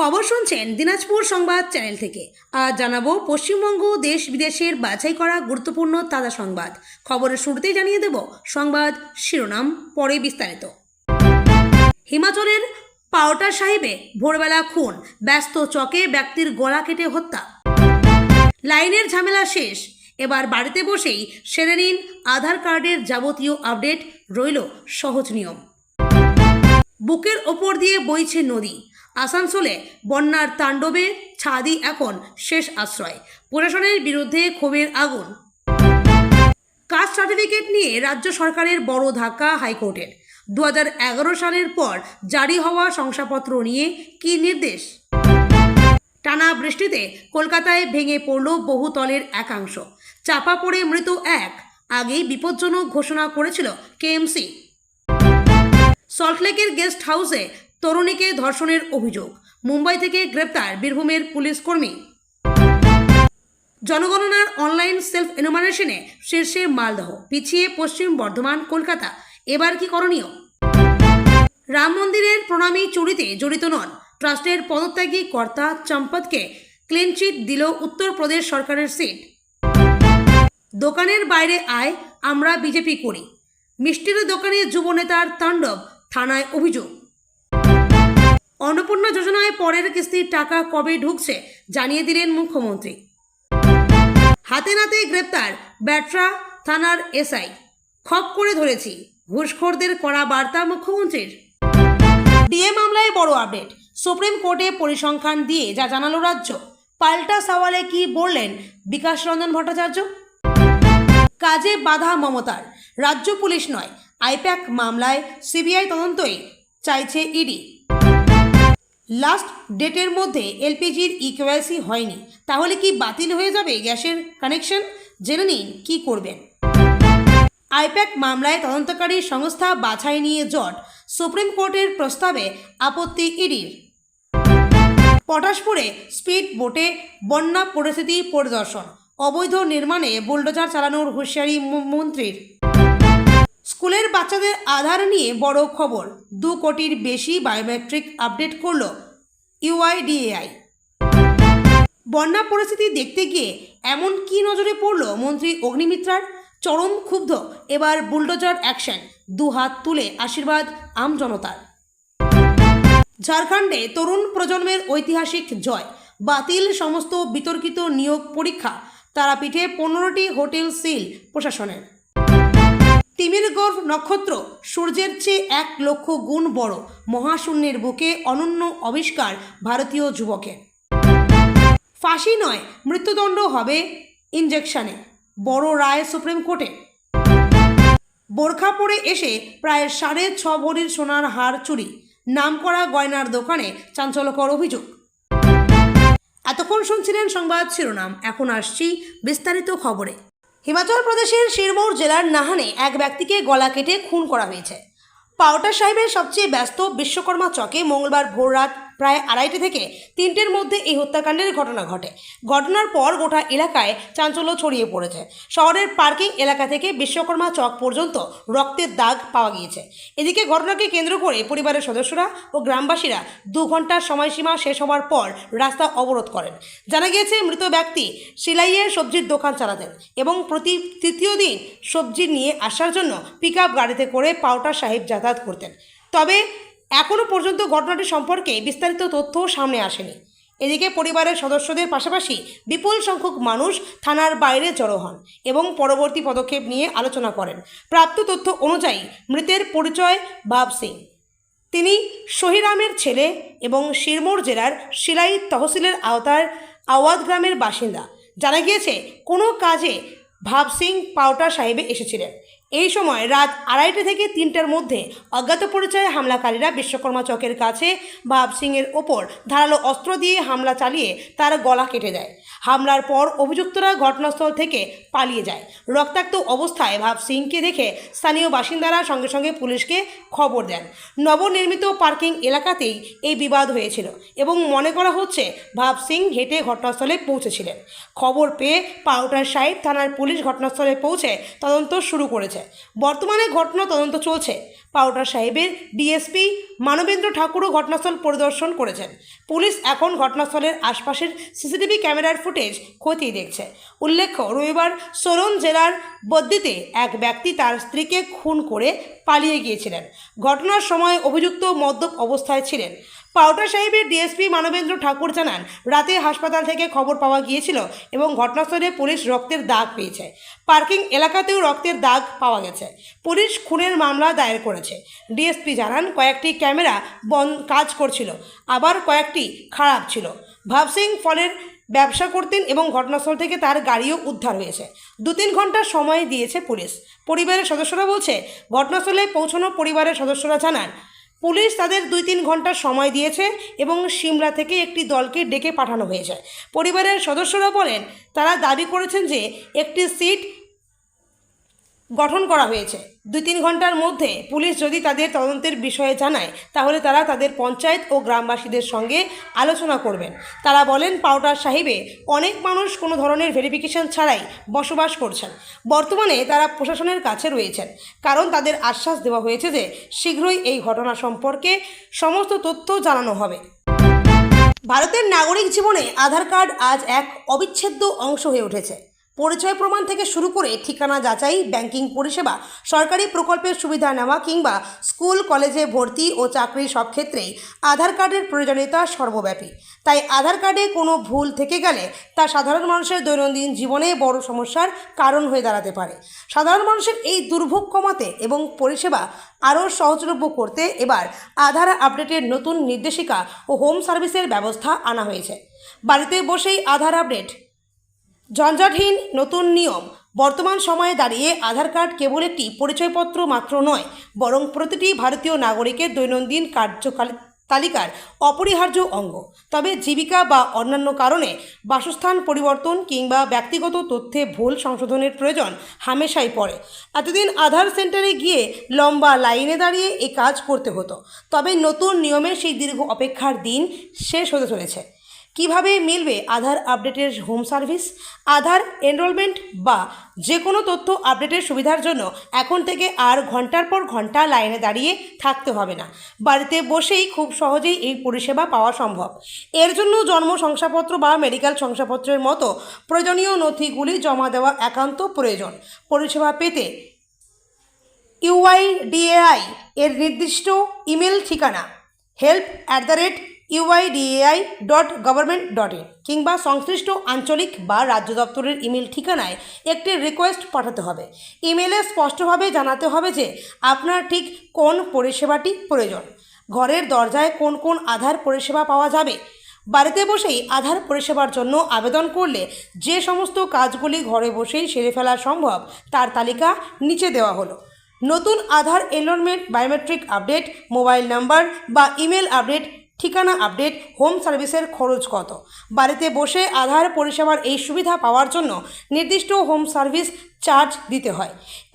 খবর শুনছেন দিনাজপুর সংবাদ চ্যানেল থেকে। আজ জানাবো পশ্চিমবঙ্গ দেশ বিদেশের বাছাই করা গুরুত্বপূর্ণ তাজা সংবাদ। খবরের শুরুতেই জানিয়ে দেব সংবাদ শিরোনাম, পরে বিস্তারিত। হিমাচলের পাওটা সাহিবে ভোরবেলা খুন, ব্যস্ত চকে ব্যক্তির গলা কেটে হত্যা। লাইনের ঝামেলা শেষ, এবার বাড়িতে বসেই সেরে নিন আধার কার্ডের যাবতীয় আপডেট, রইল সহজ নিয়ম। বুকের ওপর দিয়ে বইছে নদী, আসানসোলে বন্যার তাণ্ডবে ছাদি এখন শেষ আশ্রয়, প্রশাসনের বিরুদ্ধে ক্ষোভের আগুন। কাস্ট সার্টিফিকেট নিয়ে রাজ্য সরকারের বড় ধাক্কা হাইকোর্টের। 2011 সালের পর জারি হওয়া শংসাপত্র নিয়ে কী নির্দেশ? টানা বৃষ্টিতে কলকাতায় ভেঙে পড়ল বহুতলের একাংশ, চাপা পড়ে মৃত এক, আগেই বিপজ্জনক ঘোষণা করেছিল কেএমসি। সল্টলেকের গেস্ট হাউসে তরুণীকে ধর্ষণের অভিযোগ, মুম্বাই থেকে গ্রেপ্তার বীরভূমের পুলিশ কর্মী। জনগণনার অনলাইন সেলফ এনুমারেশনে শীর্ষে মালদহ, পিছিয়ে পশ্চিম বর্ধমান, কলকাতা। এবার কি করণীয়? রাম মন্দিরের প্রণামী চুরিতে জড়িত নন, ট্রাস্টের পদত্যাগী কর্তা চম্পতকে ক্লিনচিট দিল উত্তরপ্রদেশ সরকারের সিট। দোকানের বাইরে আয়, আমরা বিজেপি করি, মিষ্টির দোকানে যুব নেতার তাণ্ডব, থানায় অভিযোগ। অন্নপূর্ণা যোজনায় পরের কিস্তির টাকা কবে ঢুকছে জানিয়ে দিলেন মুখ্যমন্ত্রী। হাতে নাতে গ্রেপ্তার ব্যাটরা থানার এসআই, খপ করে ধরেছি, ঘুষখোরদের কড়া বার্তা মুখ্যমন্ত্রীর। ডিএ মামলায় বড় আপডেট, সুপ্রিম কোর্টে পরিসংখ্যান দিয়ে যা জানালো রাজ্য। পাল্টা সওয়ালে কি বললেন বিকাশ রঞ্জন ভট্টাচার্য? কাজে বাধা মমতার, রাজ্য পুলিশ নয়, আইপ্যাক মামলায় সিবিআই তদন্তই চাইছে ইডি। লাস্ট ডেটের মধ্যে এলপিজির ইকেওয়াইসি হয়নি, তাহলে কি বাতিল হয়ে যাবে গ্যাসের কানেকশন? জেনে নিন কি করবেন। আইপ্যাক মামলায় তদন্তকারী সংস্থা বাছাই নিয়ে জট, সুপ্রিম কোর্টের প্রস্তাবে আপত্তি ইডির। পটাশপুরে স্পিড বোটে বন্যা পরিস্থিতি পরিদর্শন, অবৈধ নির্মাণে বুলডোজার চালানোর হুঁশিয়ারি মন্ত্রীর। স্কুলের বাচ্চাদের আধার নিয়ে বড় খবর, 2 কোটির বেশি বায়োমেট্রিক আপডেট করল ইউআইডিএআই। বন্যা পরিস্থিতি দেখতে গিয়ে এমন কি নজরে পড়ল মন্ত্রী অগ্নিমিত্রার? চরম ক্ষুব্ধ, এবার বুলডোজার অ্যাকশন, 2 হাত তুলে আশীর্বাদ আমজনতার। ঝাড়খণ্ডে তরুণ প্রজন্মের ঐতিহাসিক জয়, বাতিল সমস্ত বিতর্কিত নিয়োগ পরীক্ষা, তারাপীঠে 15টি হোটেল সিল প্রশাসনের। তিমির গর্ভ নক্ষত্র সূর্যের চেয়ে 1 লক্ষ গুণ বড়, মহাশূন্যের বুকে অনন্য আবিষ্কার ভারতীয় যুবকের। ফাঁসি নয়, মৃত্যুদণ্ড হবে ইনজেকশনে, বড় রায় সুপ্রিম কোর্টে। বোরখা পরে এসে প্রায় 6.5 ভরির সোনার হার চুরি, নামকরা গয়নার দোকানে চাঞ্চল্যকর অভিযোগ। এতক্ষণ শুনছিলেন সংবাদ শিরোনাম, এখন আসছি বিস্তারিত খবরে। হিমাচল প্রদেশের সিরমৌর জেলার নাহানে এক ব্যক্তিকে গলা কেটে খুন করা হয়েছে। পাওটা সাহিবের সবচেয়ে ব্যস্ত বিশ্বকর্মা চকে মঙ্গলবার ভোররাত প্রায় 2:30 থেকে 3টের মধ্যে এই হত্যাকাণ্ডের ঘটনা ঘটে। ঘটনার পর গোটা এলাকায় চাঞ্চল্য ছড়িয়ে পড়েছে। শহরের পার্কিং এলাকা থেকে বিশ্বকর্মা চক পর্যন্ত রক্তের দাগ পাওয়া গিয়েছে। এদিকে ঘটনাকে কেন্দ্র করে পরিবারের সদস্যরা ও গ্রামবাসীরা 2 ঘন্টার সময়সীমা শেষ হওয়ার পর রাস্তা অবরোধ করেন। জানা গিয়েছে মৃত ব্যক্তি সিলাইয়ের সবজির দোকান চালাতেন এবং প্রতি তৃতীয় দিন সবজি নিয়ে আসার জন্য পিকআপ গাড়িতে করে পাওটা সাহিব যাতায়াত করতেন। তবে এখনও পর্যন্ত ঘটনাটি সম্পর্কে বিস্তারিত তথ্য সামনে আসেনি। এদিকে পরিবারের সদস্যদের পাশাপাশি বিপুল সংখ্যক মানুষ থানার বাইরে জড়ো হন এবং পরবর্তী পদক্ষেপ নিয়ে আলোচনা করেন। প্রাপ্ত তথ্য অনুযায়ী মৃতের পরিচয় ভাব সিং, তিনি শহিরামের ছেলে এবং সিরমৌর জেলার সিলাই তহসিলের আওতার আওয়াদ গ্রামের বাসিন্দা। জানা গিয়েছে কোনো কাজে ভাব সিং পাওটা সাহিবে এসেছিলেন। এই সময় রাত 2:30 থেকে 3টার মধ্যে অজ্ঞাত পরিচয়ে হামলাকারীরা বিশ্বকর্মা চকের কাছে ভাব সিংয়ের ওপর ধারালো অস্ত্র দিয়ে হামলা চালিয়ে তার গলা কেটে দেয়। হামলার পর অভিযুক্তরা ঘটনাস্থল থেকে পালিয়ে যায়। রক্তাক্ত অবস্থায় ভাব সিংকে দেখে স্থানীয় বাসিন্দারা সঙ্গে সঙ্গে পুলিশকে খবর দেন। নবনির্মিত পার্কিং এলাকাতেই এই বিবাদ হয়েছিল এবং মনে করা হচ্ছে ভাব সিং হেঁটে ঘটনাস্থলে পৌঁছেছিলেন। খবর পেয়ে পাওটা সাহিব থানার পুলিশ ঘটনাস্থলে পৌঁছে তদন্ত শুরু করেছে। বর্তমানে ঘটনা তদন্ত চলছে। পাউডার সাহেবের ডিএসপি মানবেন্দ্র ঠাকুরও ঘটনাস্থল পরিদর্শন করেছেন। পুলিশ এখন ঘটনাস্থলের আশপাশের সিসিটিভি ক্যামেরার ফুটেজ খতিয়ে দেখছে। উল্লেখ্য, রবিবার সোরন জেলার বদ্দিতে এক ব্যক্তি তার স্ত্রীকে খুন করে পালিয়ে গিয়েছিলেন। ঘটনার সময় অভিযুক্ত মদ্যপ অবস্থায় ছিলেন। পাউডার সাহেবের ডিএসপি মানবেন্দ্র ঠাকুর জানান, রাতে হাসপাতাল থেকে খবর পাওয়া গিয়েছিল এবং ঘটনাস্থলে পুলিশ রক্তের দাগ পেয়েছে। পার্কিং এলাকাতেও রক্তের দাগ পাওয়া গেছে। পুলিশ খুনের মামলা দায়ের করেছে। ডিএসপি জানান, কয়েকটি ক্যামেরা কাজ করছিল, আবার কয়েকটি খারাপ ছিল। ভাবসিং ফলের ব্যবসা করতেন এবং ঘটনাস্থল থেকে তার গাড়িও উদ্ধার হয়েছে। 2-3 ঘন্টা সময় দিয়েছে পুলিশ। পরিবারের সদস্যরা বলছে, ঘটনাস্থলে পৌঁছানো পরিবারের সদস্যরা জানান, পুলিশ তাদের 2-3 ঘন্টা সময় দিয়েছে এবং সিমলা থেকে একটি দলকে ডেকে পাঠানো হয়েছে। পরিবারের সদস্যরা বলেন, তারা দাবি করেছেন যে একটি সিট গঠন করা হয়েছে। 2-3 ঘন্টার মধ্যে পুলিশ যদি তাদের তদন্তের বিষয়ে জানায়, তাহলে তারা তাদের পঞ্চায়েত ও গ্রামবাসীদের সঙ্গে আলোচনা করবেন। তারা বলেন, পাউডার সাহেবে অনেক মানুষ কোনো ধরনের ভেরিফিকেশন ছাড়াই বসবাস করছেন। বর্তমানে তারা প্রশাসনের কাছে রয়েছেন, কারণ তাদের আশ্বাস দেওয়া হয়েছে যে শীঘ্রই এই ঘটনা সম্পর্কে সমস্ত তথ্য জানানো হবে। ভারতের নাগরিক জীবনে আধার কার্ড আজ এক অবিচ্ছেদ্য অংশ হয়ে উঠেছে। পরিচয় প্রমাণ থেকে শুরু করে ঠিকানা যাচাই, ব্যাংকিং পরিষেবা, সরকারি প্রকল্পের সুবিধা নেওয়া কিংবা স্কুল কলেজে ভর্তি ও চাকরি সব ক্ষেত্রেই আধার কার্ডের প্রয়োজনীয়তা সর্বব্যাপী। তাই আধার কার্ডে কোনো ভুল থেকে গেলে তা সাধারণ মানুষের দৈনন্দিন জীবনে বড় সমস্যার কারণ হয়ে দাঁড়াতে পারে। সাধারণ মানুষের এই দুর্ভোগ কমাতে এবং পরিষেবা আরও সহজলভ্য করতে এবার আধার আপডেটের নতুন নির্দেশিকা ও হোম সার্ভিসের ব্যবস্থা আনা হয়েছে। বাড়িতে বসেই আধার আপডেট, ঝঞ্ঝাটহীন নতুন নিয়ম। বর্তমান সময়ে দাঁড়িয়ে আধার কার্ড কেবল একটি পরিচয়পত্র মাত্র নয়, বরং প্রতিটি ভারতীয় নাগরিকের দৈনন্দিন তালিকার অপরিহার্য অঙ্গ। তবে জীবিকা বা অন্যান্য কারণে বাসস্থান পরিবর্তন কিংবা ব্যক্তিগত তথ্যে ভুল সংশোধনের প্রয়োজন হামেশাই পড়ে। এতদিন আধার সেন্টারে গিয়ে লম্বা লাইনে দাঁড়িয়ে এই কাজ করতে হতো। তবে নতুন নিয়মে সেই দীর্ঘ অপেক্ষার দিন শেষ হতে চলেছে। কিভাবে মিলবে আধার আপডেটের হোম সার্ভিস? আধার এনরোলমেন্ট বা যে কোনো তথ্য আপডেটের সুবিধার জন্য এখন থেকে আর ঘন্টার পর ঘন্টা লাইনে দাঁড়িয়ে থাকতে হবে না। বাড়িতে বসেই খুব সহজেই এই পরিষেবা পাওয়া সম্ভব। এর জন্য জন্ম শংসাপত্র বা মেডিকেল শংসাপত্রের মতো প্রয়োজনীয় নথিগুলি জমা দেওয়া একান্ত প্রয়োজন। পরিষেবা পেতে UIDAI এর নির্দিষ্ট ইমেল ঠিকানা help@uidai.government.in কিংবা সংশ্লিষ্ট আঞ্চলিক বা রাজ্য দপ্তরের ইমেল ঠিকানায় একটি রিকোয়েস্ট পাঠাতে হবে। ইমেলে স্পষ্টভাবে জানাতে হবে যে আপনার ঠিক কোন পরিষেবাটি প্রয়োজন, ঘরের দরজায় কোন কোন আধার পরিষেবা পাওয়া যাবে। বাড়িতে বসেই আধার পরিষেবার জন্য আবেদন করলে যে সমস্ত কাজগুলি ঘরে বসেই সেরে ফেলা সম্ভব তার তালিকা নিচে দেওয়া হলো। নতুন Aadhaar enrolment, biometric update, mobile number বা ইমেল আপডেট, ঠিকানা আপডেট, হোম সার্ভিসের খরচ কত? বাড়িতে বসে আধার পরিষেবার এই সুবিধা পাওয়ার জন্য নির্দিষ্ট হোম সার্ভিস চার্জ দিতে হয়।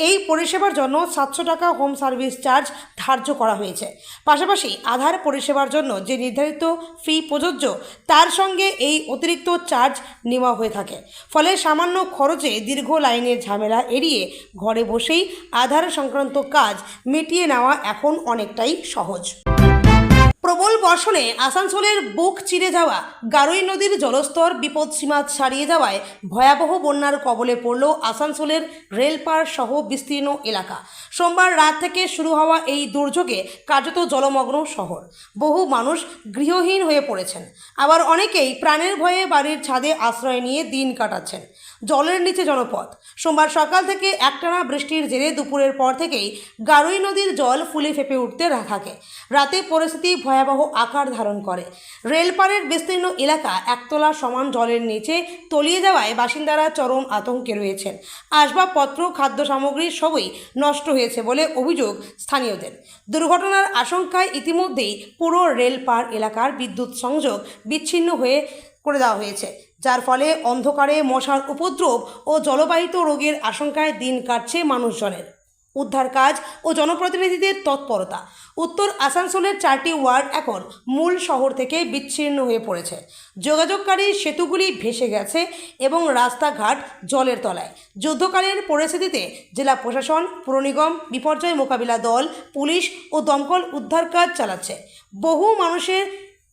এই পরিষেবার জন্য 700 টাকা হোম সার্ভিস চার্জ ধার্য করা হয়েছে। পাশাপাশি আধার পরিষেবার জন্য যে নির্ধারিত ফি প্রযোজ্য, তার সঙ্গে এই অতিরিক্ত চার্জ নেওয়া হয়ে থাকে। ফলে সামান্য খরচে দীর্ঘ লাইনের ঝামেলা এড়িয়ে ঘরে বসেই আধার সংক্রান্ত কাজ মিটিয়ে নেওয়া এখন অনেকটাই সহজ। প্রবল বর্ষণে আসানসোলের বুক চিরে যাওয়া গারোই নদীর জলস্তর বিপদসীমা ছাড়িয়ে যাওয়ায় ভয়াবহ বন্যার কবলে পড়ল আসানসোলের রেলপার সহ বিস্তীর্ণ এলাকা। সোমবার রাত থেকে শুরু হওয়া এই দুর্যোগে কার্যত জলমগ্ন শহর। বহু মানুষ গৃহহীন হয়ে পড়েছেন, আবার অনেকেই প্রাণের ভয়ে বাড়ির ছাদে আশ্রয় নিয়ে দিন কাটাচ্ছেন। জলের নিচে জনপথ। সোমবার সকাল থেকে একটানা বৃষ্টির জেরে দুপুরের পর থেকেই গারোই নদীর জল ফুলে ফেঁপে উঠতে থাকে। রাতে পরিস্থিতি ভয়াবহ আকার ধারণ করে। রেলপারের বিস্তীর্ণ এলাকা একতলা সমান জলের নিচে তলিয়ে যাওয়ায় বাসিন্দারা চরম আতঙ্কে রয়েছেন। আসবাবপত্র, খাদ্য সামগ্রী সবই নষ্ট হয়েছে বলে অভিযোগ স্থানীয়দের। দুর্ঘটনার আশঙ্কায় ইতিমধ্যেই পুরো রেলপার এলাকার বিদ্যুৎ সংযোগ বিচ্ছিন্ন করে দেওয়া হয়েছে, যার ফলে অন্ধকারে মশার উপদ্রব ও জলবাহিত রোগের আশঙ্কায় দিন কাটছে মানুষজনের। উদ্ধার কাজ ও জনপ্রতিনিধিদের তৎপরতা। উত্তর আসানসোলের 4টি ওয়ার্ড এখন মূল শহর থেকে বিচ্ছিন্ন হয়ে পড়েছে। যোগাযোগকারী সেতুগুলি ভেসে গেছে এবং রাস্তাঘাট জলের তলায়। যুদ্ধকালীন পরিস্থিতিতে জেলা প্রশাসন, পুর নিগম, বিপর্যয় মোকাবিলা দল, পুলিশ ও দমকল উদ্ধার কাজ চালাচ্ছে। বহু মানুষের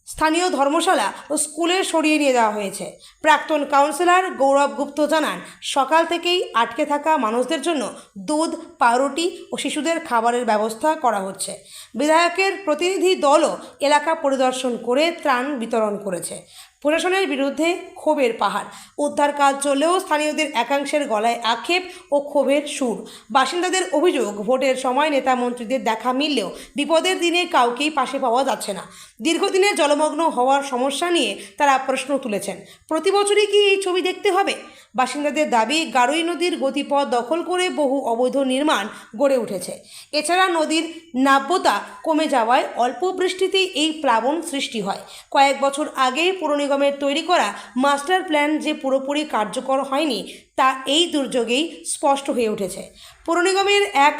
স্থানীয় ধর্মশালা ও স্কুলে সরিয়ে নিয়ে যাওয়া হয়েছে। প্রাক্তন কাউন্সিলর গৌরব গুপ্ত জানান, সকাল থেকেই আটকে থাকা মানুষদের জন্য দুধ, পাউরুটি ও শিশুদের খাবারের ব্যবস্থা করা হচ্ছে। বিধায়কের প্রতিনিধি দলও এলাকা পরিদর্শন করে ত্রাণ বিতরণ করেছে। প্রশাসনের বিরুদ্ধে ক্ষোভের পাহাড়। উদ্ধার কাজ চললেও স্থানীয়দের একাংশের গলায় আক্ষেপ ও ক্ষোভের সুর। বাসিন্দাদের অভিযোগ, ভোটের সময় নেতা মন্ত্রীদের দেখা মিললেও বিপদের দিনে কাউকেই পাশে পাওয়া যাচ্ছে না। দীর্ঘদিনের জলমগ্ন হওয়ার সমস্যা নিয়ে তারা প্রশ্ন তুলেছেন। প্রতি বছরই কি এই ছবি দেখতে হবে? বাসিন্দাদের দাবি, গারোই নদীর গতিপথ দখল করে বহু অবৈধ নির্মাণ গড়ে উঠেছে। এছাড়া নদীর নাব্যতা কমে যাওয়ায় অল্প বৃষ্টিতেই এই প্লাবন সৃষ্টি হয়। কয়েক বছর আগেই পুর নিগমের তৈরি করা মাস্টার প্ল্যান যে পুরোপুরি কার্যকর হয়নি তা এই দুর্যোগেই স্পষ্ট হয়ে উঠেছে। পুর নিগমের এক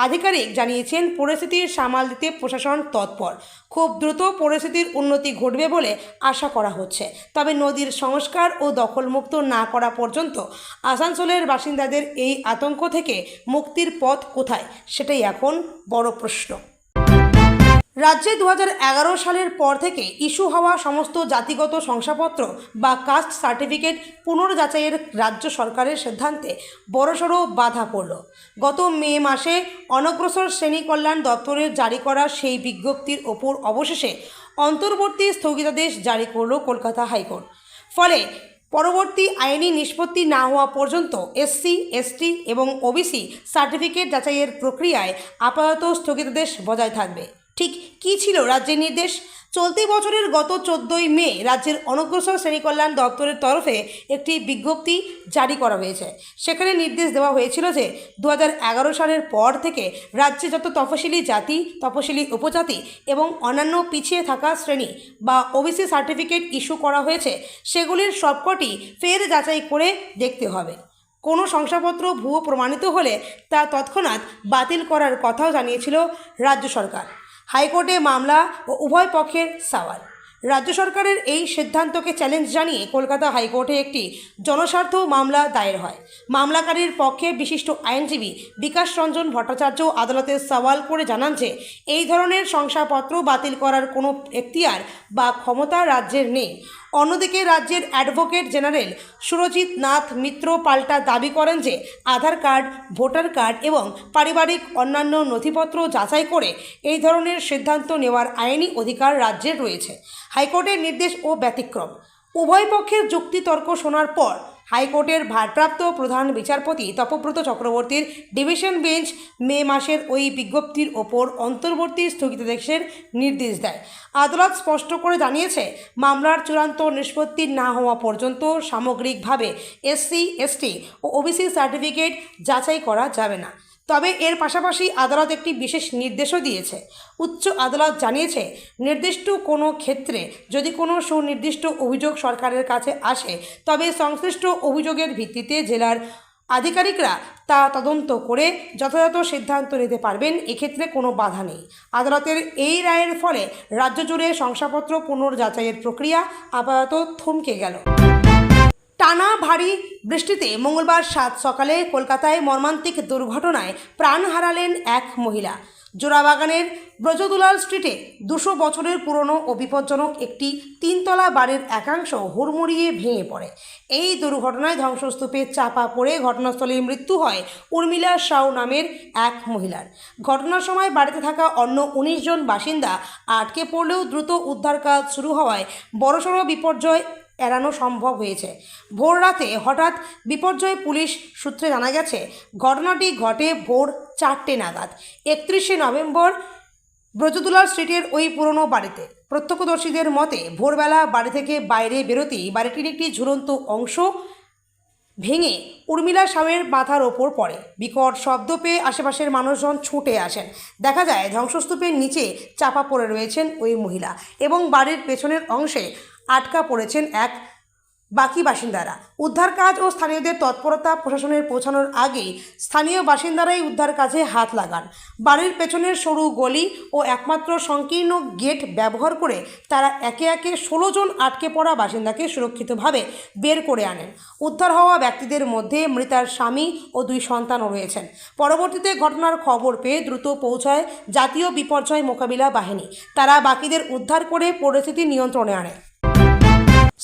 আধিকারিক জানিয়েছেন, পরিস্থিতি সামাল দিতে প্রশাসন তৎপর। খুব দ্রুত পরিস্থিতির উন্নতি ঘটবে বলে আশা করা হচ্ছে। তবে নদীর সংস্কার ও দখলমুক্ত না করা পর্যন্ত আসানসোলের বাসিন্দাদের এই আতঙ্ক থেকে মুক্তির পথ কোথায়, সেটাই এখন বড় প্রশ্ন। রাজ্যে 2011 সালের পর থেকে ইস্যু হওয়া সমস্ত জাতিগত শংসাপত্র বা কাস্ট সার্টিফিকেট পুনর্যাচাইয়ের রাজ্য সরকারের সিদ্ধান্তে বড়সড় বাধা পড়ল। গত মে মাসে অনগ্রসর শ্রেণী কল্যাণ দপ্তরের জারি করা সেই বিজ্ঞপ্তির ওপর অবশেষে অন্তর্বর্তী স্থগিতাদেশ জারি করল কলকাতা হাইকোর্ট। ফলে পরবর্তী আইনি নিষ্পত্তি না হওয়া পর্যন্ত এসসি, এসটি এবং ওবিসি সার্টিফিকেট যাচাইয়ের প্রক্রিয়ায় আপাতত স্থগিতাদেশ বজায় থাকবে। ঠিক কী ছিল রাজ্যের নির্দেশ? চলতি বছরের গত 14ই মে রাজ্যের অনগ্রসর শ্রেণী কল্যাণ দপ্তরের তরফে একটি বিজ্ঞপ্তি জারি করা হয়েছে। সেখানে নির্দেশ দেওয়া হয়েছিল যে 2011 সালের পর থেকে রাজ্যে যত তফসিলি জাতি, তফসিলি উপজাতি এবং অন্যান্য পিছিয়ে থাকা শ্রেণী বা ওবিসি সার্টিফিকেট ইস্যু করা হয়েছে, সেগুলির সবকটি ফের যাচাই করে দেখতে হবে। কোনো শংসাপত্র ভুয়ো প্রমাণিত হলে তা তৎক্ষণাৎ বাতিল করার কথাও জানিয়েছিল রাজ্য সরকার। হাইকোর্টে মামলা ও উভয় পক্ষের সওয়াল। রাজ্য সরকারের এই সিদ্ধান্তকে চ্যালেঞ্জ জানিয়ে কলকাতা হাইকোর্টে একটি জনস্বার্থ মামলা দায়ের হয়। মামলাকারীর পক্ষে বিশিষ্ট আইনজীবী বিকাশ রঞ্জন ভট্টাচার্য আদালতে সওয়াল করে জানান যে এই ধরনের শংসাপত্র বাতিল করার কোনো এখতিয়ার বা ক্ষমতা রাজ্যের নেই। অন্যদিকে রাজ্যের অ্যাডভোকেট জেনারেল সুরজিৎ নাথ মিত্র পাল্টা দাবি করেন যে আধার কার্ড, ভোটার কার্ড এবং পারিবারিক অন্যান্য নথিপত্র যাচাই করে এই ধরনের সিদ্ধান্ত নেওয়ার আইনি অধিকার রাজ্যের রয়েছে। হাইকোর্টের নির্দেশ ও ব্যতিক্রম। উভয় পক্ষের যুক্তিতর্ক শোনার পর হাইকোর্টের ভারপ্রাপ্ত প্রধান বিচারপতি তপব্রত চক্রবর্তীর ডিভিশন বেঞ্চ মে মাসের ওই বিজ্ঞপ্তির ওপর অন্তর্বর্তী স্থগিতাদেশের নির্দেশ দেয়। আদালত স্পষ্ট করে জানিয়েছে, মামলার চূড়ান্ত নিষ্পত্তি না হওয়া পর্যন্ত সামগ্রিকভাবে এসসি, এসটি ও ওবিসি সার্টিফিকেট যাচাই করা যাবে না। তবে এর পাশাপাশি আদালত একটি বিশেষ নির্দেশও দিয়েছে। উচ্চ আদালত জানিয়েছে, নির্দিষ্ট কোনো ক্ষেত্রে যদি কোনো সুনির্দিষ্ট অভিযোগ সরকারের কাছে আসে, তবে সংশ্লিষ্ট অভিযোগের ভিত্তিতে জেলার আধিকারিকরা তা তদন্ত করে যথাযথ সিদ্ধান্ত নিতে পারবেন। এক্ষেত্রে কোনো বাধা নেই। আদালতের এই রায়ের ফলে রাজ্য জুড়ে শংসাপত্র পুনর্যাচাইয়ের প্রক্রিয়া আপাতত থমকে গেল। টানা ভারী বৃষ্টিতে মঙ্গলবার 7 সকালে কলকাতায় মর্মান্তিক দুর্ঘটনায় প্রাণ হারালেন এক মহিলা। জোড়াবাগানের ব্রজদুলাল স্ট্রিটে 200 বছরের পুরনো ও বিপজ্জনক একটি 3তলা বাড়ির একাংশ হুড়মুড়িয়ে ভেঙে পড়ে। এই দুর্ঘটনায় ধ্বংসস্তূপে চাপা পড়ে ঘটনাস্থলে মৃত্যু হয় উর্মিলা সাউ নামের এক মহিলার। ঘটনার সময় বাড়িতে থাকা অন্য 19 জন বাসিন্দা আটকে পড়লেও দ্রুত উদ্ধার কাজ শুরু হওয়ায় বড়সড় বিপর্যয় এড়ানো সম্ভব হয়েছে। ভোর রাতে হঠাৎ বিপর্যয় পুলিশ সূত্রে জানা গেছে, ঘটনাটি ঘটে ভোর 4টে নাগাদ 31শে নভেম্বর ব্রজদুলাল স্ট্রিটের ওই পুরনো বাড়িতে। প্রত্যক্ষদর্শীদের মতে, ভোরবেলা বাড়ি থেকে বাইরে বেরোতেই বাড়িটির একটি ঝুলন্ত অংশ ভেঙে উর্মিলা সাউয়ের মাথার ওপর পড়ে। বিকট শব্দ পেয়ে আশেপাশের মানুষজন ছুটে আসেন। দেখা যায় ধ্বংসস্তূপের নিচে চাপা পড়ে রয়েছেন ওই মহিলা এবং বাড়ির পেছনের অংশে আটকা পড়েছেন এক বাকি বাসিন্দারা। উদ্ধার কাজ ও স্থানীয়দের তৎপরতা প্রশাসনের পৌঁছানোর আগেই স্থানীয় বাসিন্দারাই উদ্ধার কাজে হাত লাগান। বাড়ির পেছনের সরু গলি ও একমাত্র সংকীর্ণ গেট ব্যবহার করে তারা একে একে 16 জন আটকে পড়া বাসিন্দাকে সুরক্ষিতভাবে বের করে আনেন। উদ্ধার হওয়া ব্যক্তিদের মধ্যে মৃতার স্বামী ও 2 সন্তানও রয়েছেন। পরবর্তীতে ঘটনার খবর পেয়ে দ্রুত পৌঁছায় জাতীয় বিপর্যয় মোকাবিলা বাহিনী। তারা বাকিদের উদ্ধার করে পরিস্থিতি নিয়ন্ত্রণে আনে।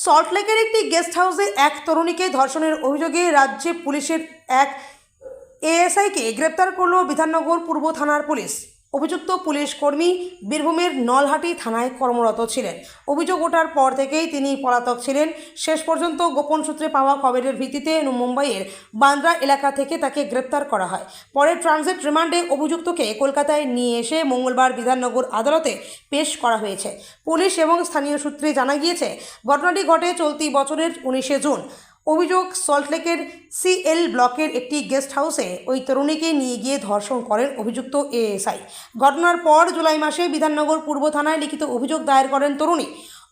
সল্টলেকের একটি গেস্ট হাউসে এক তরুণীকে ধর্ষণের অভিযোগে রাজ্য পুলিশের এক এএসআইকে গ্রেপ্তার করল বিধাননগর পূর্ব থানার পুলিশ। অভিযুক্ত পুলিশ কর্মী বীরভূমের নলহাটি থানায় কর্মরত ছিলেন। অভিযোগ ওঠার পর থেকেই তিনি পলাতক ছিলেন। শেষ পর্যন্ত গোপন সূত্রে পাওয়া খবরের ভিত্তিতে মুম্বাইয়ের বান্দ্রা এলাকা থেকে তাকে গ্রেপ্তার করা হয়। পরে ট্রানজিট রিমান্ডে অভিযুক্তকে কলকাতায় নিয়ে এসে মঙ্গলবার বিধাননগর আদালতে পেশ করা হয়েছে। পুলিশ এবং স্থানীয় সূত্রে জানা গিয়েছে, ঘটনাটি ঘটে চলতি বছরের 19 জুন। অভিযোগ, সল্টলেকের সিএল ব্লকের একটি গেস্ট হাউসে ওই তরুণীকে নিয়ে গিয়ে ধর্ষণ করেন অভিযুক্ত এএসআই। ঘটনার পর জুলাই মাসে বিধাননগর পূর্ব থানায় লিখিত অভিযোগ দায়ের করেন তরুণী।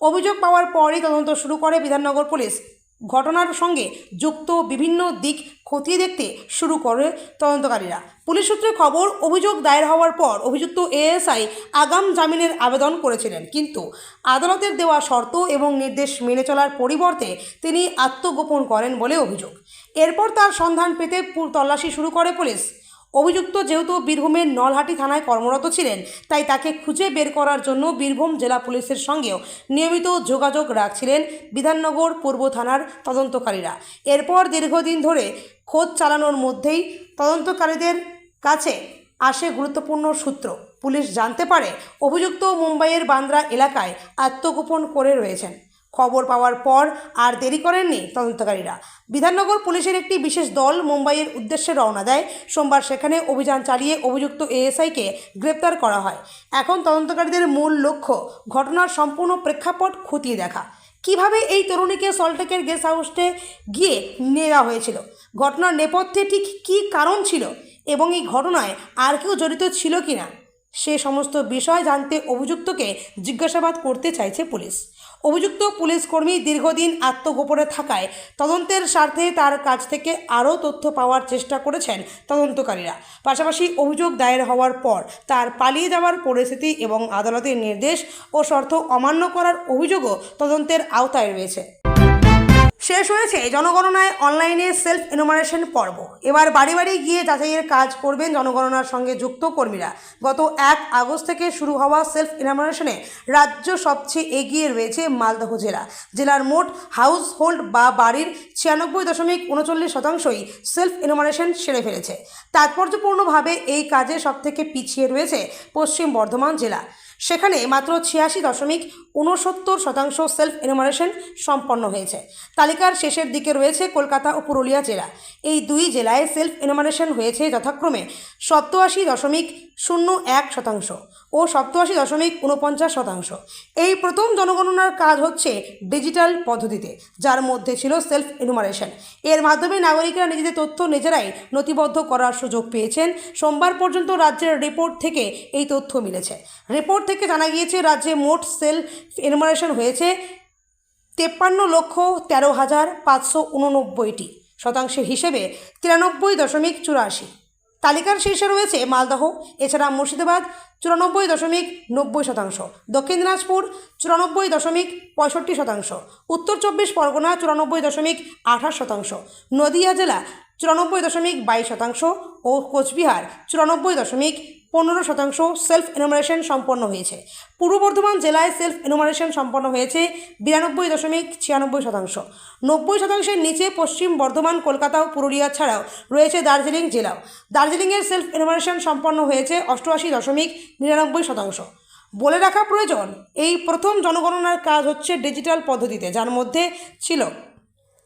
অভিযোগ পাওয়ার পরই তদন্ত শুরু করে বিধাননগর পুলিশ। ঘটনার সঙ্গে যুক্ত বিভিন্ন দিক খতিয়ে দেখতে শুরু করে তদন্তকারীরা। পুলিশ সূত্রে খবর, অভিযোগ দায়ের হওয়ার পর অভিযুক্ত এএসআই আগাম জামিনের আবেদন করেছিলেন, কিন্তু আদালতের দেওয়া শর্ত এবং নির্দেশ মেনে চলার পরিবর্তে তিনি আত্মগোপন করেন বলে অভিযোগ। এরপর তার সন্ধান পেতে তল্লাশি শুরু করে পুলিশ। অভিযুক্ত যেহেতু বীরভূমের নলহাটি থানায় কর্মরত ছিলেন, তাই তাকে খুঁজে বের করার জন্য বীরভূম জেলা পুলিশের সঙ্গেও নিয়মিত যোগাযোগ রাখছিলেন বিধাননগর পূর্ব থানার তদন্তকারীরা। এরপর দীর্ঘদিন ধরে খোঁজ চালানোর মধ্যেই তদন্তকারীদের কাছে আসে গুরুত্বপূর্ণ সূত্র। পুলিশ জানতে পারে অভিযুক্ত মুম্বাইয়ের বান্দ্রা এলাকায় আত্মগোপন করে রয়েছেন। খবর পাওয়ার পর আর দেরি করেননি তদন্তকারীরা। বিধাননগর পুলিশের একটি বিশেষ দল মুম্বাইয়ের উদ্দেশ্যে রওনা দেয়। সোমবার সেখানে অভিযান চালিয়ে অভিযুক্ত এএসআইকে গ্রেপ্তার করা হয়। এখন তদন্তকারীদের মূল লক্ষ্য ঘটনার সম্পূর্ণ প্রেক্ষাপট খতিয়ে দেখা। কিভাবে এই তরুণীকে সল্টলেকের গেস্ট হাউসে গিয়ে নিয়ে যাওয়া হয়েছিল, ঘটনার নেপথ্যে ঠিক কী কারণ ছিল এবং এই ঘটনায় আর কেউ জড়িত ছিল কিনা, সে সমস্ত বিষয় জানতে অভিযুক্তকে জিজ্ঞাসাবাদ করতে চাইছে পুলিশ। অভিযুক্ত পুলিশ কর্মী দীর্ঘদিন আত্মগোপনে থাকায় তদন্তের স্বার্থে তার কাছ থেকে আরও তথ্য পাওয়ার চেষ্টা করেছেন তদন্তকারীরা। পাশাপাশি অভিযোগ দায়ের হওয়ার পর তার পালিয়ে যাওয়ার পরিস্থিতি এবং আদালতের নির্দেশ ও শর্ত অমান্য করার অভিযোগও তদন্তের আওতায় রয়েছে। শেষ হয়েছে জনগণনায় অনলাইনে সেলফ এনুমারেশন পর্ব। এবার বাড়ি বাড়ি গিয়ে যাচাইয়ের কাজ করবেন জনগণনার সঙ্গে যুক্ত কর্মীরা। গত 1 আগস্ট থেকে শুরু হওয়া সেলফ এনুমারেশনে রাজ্য সবচেয়ে এগিয়ে রয়েছে মালদহ জেলা। জেলার মোট হাউস হোল্ড বা বাড়ির 96.39% সেলফ এনুমারেশন সেরে ফেলেছে। তাৎপর্যপূর্ণভাবে এই কাজে সবথেকে পিছিয়ে রয়েছে পশ্চিম বর্ধমান জেলা। সেখানে মাত্র 86.69% সেলফ এনুমারেশন সম্পন্ন হয়েছে। তালিকার শেষের দিকে রয়েছে কলকাতা ও পুরুলিয়া জেলা। এই 2 জেলায় সেলফ এনুমারেশন হয়েছে যথাক্রমে 87.01% ও 87.49%। এই প্রথম জনগণনার কাজ হচ্ছে ডিজিটাল পদ্ধতিতে, যার মধ্যে ছিল সেলফ এনুমারেশন। এর মাধ্যমে নাগরিকরা নিজেদের তথ্য নিজেরাই নথিবদ্ধ করার সুযোগ পেয়েছেন। সোমবার পর্যন্ত রাজ্যের রিপোর্ট থেকে এই তথ্য মিলেছে। রিপোর্ট থেকে জানা গিয়েছে রাজ্যে মোট সেলফ এনুমারেশন হয়েছে 53,13,589টি। শতাংশের হিসেবে 93.84। তালিকার শীর্ষে রয়েছে মালদহ, এছাড়া মুর্শিদাবাদ 94.90%, দক্ষিণ দিনাজপুর 94.65%, উত্তর 24 পরগনা 94.28%, নদিয়া জেলা 94.22% ও কোচবিহার 94.15% সেলফ এনুমারেশন সম্পন্ন হয়েছে। পূর্ব বর্ধমান জেলায় সেলফ এনুমারেশন সম্পন্ন হয়েছে 92.96%। 90%-এর নিচে পশ্চিম বর্ধমান, কলকাতা ও পুরুলিয়া ছাড়াও রয়েছে দার্জিলিং জেলাও। দার্জিলিংয়ের সেলফ এনুমারেশন সম্পন্ন হয়েছে 88.99%। বলে রাখা প্রয়োজন, এই প্রথম জনগণনার কাজ হচ্ছে ডিজিটাল পদ্ধতিতে, যার মধ্যে ছিল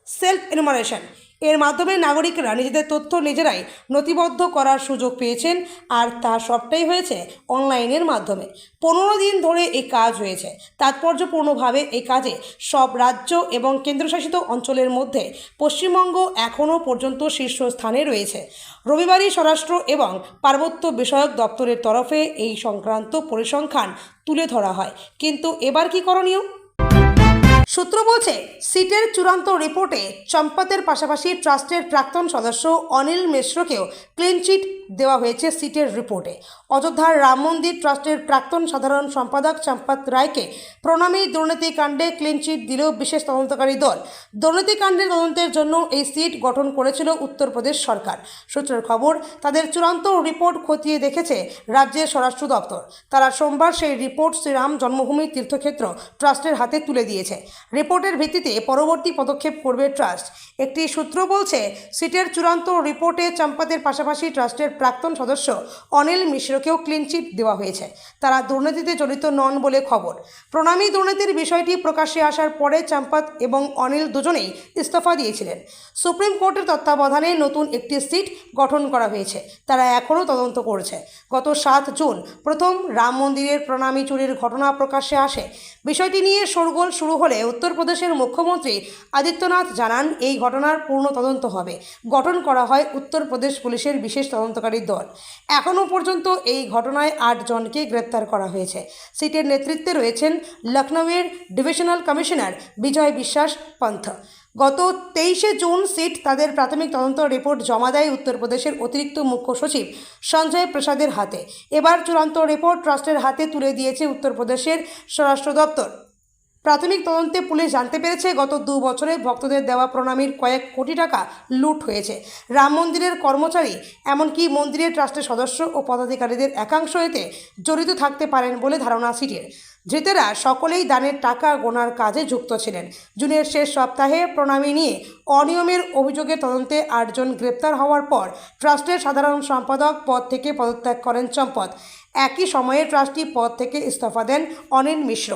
সেলফ এনুমারেশন। এর মাধ্যমে নাগরিকরা নিজেদের তথ্য নিজেরাই নথিবদ্ধ করার সুযোগ পেয়েছেন, আর তা সবটাই হয়েছে অনলাইনের মাধ্যমে। 15 দিন ধরে এই কাজ হয়েছে। তাৎপর্যপূর্ণভাবে এই কাজে সব রাজ্য এবং কেন্দ্রশাসিত অঞ্চলের মধ্যে পশ্চিমবঙ্গ এখনও পর্যন্ত শীর্ষস্থানে রয়েছে। রবিবারই স্বরাষ্ট্র এবং পার্বত্য বিষয়ক দপ্তরের তরফে এই সংক্রান্ত পরিসংখ্যান তুলে ধরা হয়। কিন্তু এবার কি করণীয়? সূত্র সূত্র বলছে, সিটের চূড়ান্ত রিপোর্টে চম্পতের পাশাপাশি ট্রাস্টের প্রাক্তন সদস্য অনিল মিশ্রকেও ক্লিন চিট দেওয়া হয়েছে সিটের রিপোর্টে। অযোধ্যার রাম মন্দির ট্রাস্টের প্রাক্তন সাধারণ সম্পাদক চম্পত রায়কে প্রণামী দুর্নীতিকাণ্ডে ক্লিন চিট দিল বিশেষ তদন্তকারী দল। দুর্নীতিকাণ্ডের তদন্তের জন্য এই সিট গঠন করেছিল উত্তরপ্রদেশ সরকার। সূত্রের খবর, তাদের চূড়ান্ত রিপোর্ট খতিয়ে দেখেছে রাজ্যের স্বরাষ্ট্র দপ্তর। তারা সোমবার সেই রিপোর্ট শ্রীরাম জন্মভূমি তীর্থক্ষেত্র ট্রাস্টের হাতে তুলে দিয়েছে। রিপোর্টের ভিত্তিতে পরবর্তী পদক্ষেপ করবে ট্রাস্ট। একটি সূত্র বলছে, সিটের চূড়ান্ত রিপোর্টে চম্পতের পাশাপাশি ট্রাস্টের প্রাক্তন সদস্য অনিল মিশ্রকেও ক্লিন চিট দেওয়া হয়েছে। তারা দুর্নীতিতে জড়িত নন বলে খবর। প্রণামী দুর্নীতির বিষয়টি প্রকাশ্যে আসার পরে চম্পত এবং অনিল দুজনেই ইস্তফা দিয়েছিলেন। সুপ্রিম কোর্টের তত্ত্বাবধানে নতুন একটি সিট গঠন করা হয়েছে। তারা এখনও তদন্ত করছে। গত 7 জুন প্রথম রাম মন্দিরের প্রণামী চুরির ঘটনা প্রকাশ্যে আসে। বিষয়টি নিয়ে শোরগোল শুরু হলে উত্তরপ্রদেশের মুখ্যমন্ত্রী আদিত্যনাথ জানান, এই ঘটনার পূর্ণ তদন্ত হবে। গঠন করা হয় উত্তরপ্রদেশ পুলিশের বিশেষ তদন্তকারী দল। এখনও পর্যন্ত এই ঘটনায় 8 জনকে গ্রেপ্তার করা হয়েছে। সিটের নেতৃত্বে রয়েছেন লখনউয়ের ডিভিশনাল কমিশনার বিজয় বিশ্বাস পন্থ। গত 23 জুন সিট তাদের প্রাথমিক তদন্ত রিপোর্ট জমা দেয় উত্তরপ্রদেশের অতিরিক্ত মুখ্য সচিব সঞ্জয় প্রসাদের হাতে। এবার চূড়ান্ত রিপোর্ট ট্রাস্টের হাতে তুলে দিয়েছে উত্তরপ্রদেশের স্বরাষ্ট্র দপ্তর। প্রাথমিক তদন্তে পুলিশ জানতে পেরেছে, গত 2 বছরে ভক্তদের দেওয়া প্রণামীর কয়েক কোটি টাকা লুট হয়েছে। রাম মন্দিরের কর্মচারী, এমনকি মন্দিরের ট্রাস্টের সদস্য ও পদাধিকারীদের একাংশ এতে জড়িত থাকতে পারেন বলে ধারণা সিটের। ধৃতেরা সকলেই দানের টাকা গোনার কাজে যুক্ত ছিলেন। জুনের শেষ সপ্তাহে প্রণামী নিয়ে অনিয়মের অভিযোগের তদন্তে 8 জন গ্রেপ্তার হওয়ার পর ট্রাস্টের সাধারণ সম্পাদক পদ থেকে পদত্যাগ করেন চম্পত। একই সময়ে ট্রাস্টি পদ থেকে ইস্তফা দেন অনিল মিশ্র।